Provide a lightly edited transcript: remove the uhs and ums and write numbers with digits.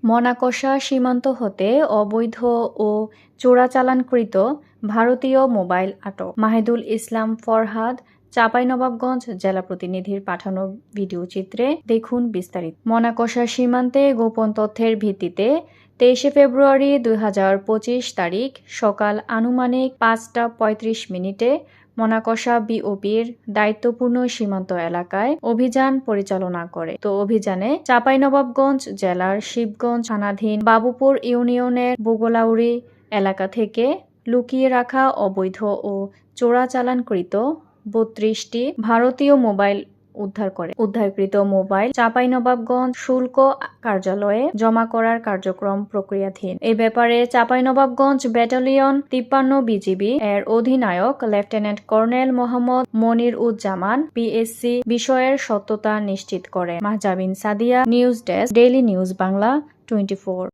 মনাকষা সীমান্ত হতে অবৈধ ও চোরাচালানকৃত ভারতীয় মোবাইল আটক। মাহিদুল ইসলাম ফরহাদ, চাঁপাইনবাবগঞ্জ জেলা প্রতিনিধির পাঠানো ভিডিও চিত্রে দেখুন বিস্তারিত। মনাকষা সীমান্তে গোপন তথ্যের ভিত্তিতে 23 ফেব্রুয়ারি 2025 তারিখ সকাল আনুমানিক 5টা 35 মিনিটে মনাকষা বিওপির দায়িত্বপূর্ণ সীমান্ত এলাকায় অভিযান পরিচালনা করে। অভিযানে চাঁপাইনবাবগঞ্জ জেলার শিবগঞ্জ থানাধীন বাবুপুর ইউনিয়নের বগলাউড়ি এলাকা থেকে লুকিয়ে রাখা অবৈধ ও চোরাচালানকৃত 32টি ভারতীয় মোবাইল উদ্ধার করে। উদ্ধারকৃত মোবাইল চাঁপাইনবাবগঞ্জ শুল্ক কার্যালয়ে জমা করার কার্যক্রম প্রক্রিয়াধীন। এ ব্যাপারে চাঁপাইনবাবগঞ্জ ব্যাটালিয়ন 53 বিজিবি এর অধিনায়ক lieutenant colonel Mohammad Moniruzzaman PSC বিষয়ের সত্যতা নিশ্চিত করে। Mahjabin Sadia, news desk, daily news Bangla 24।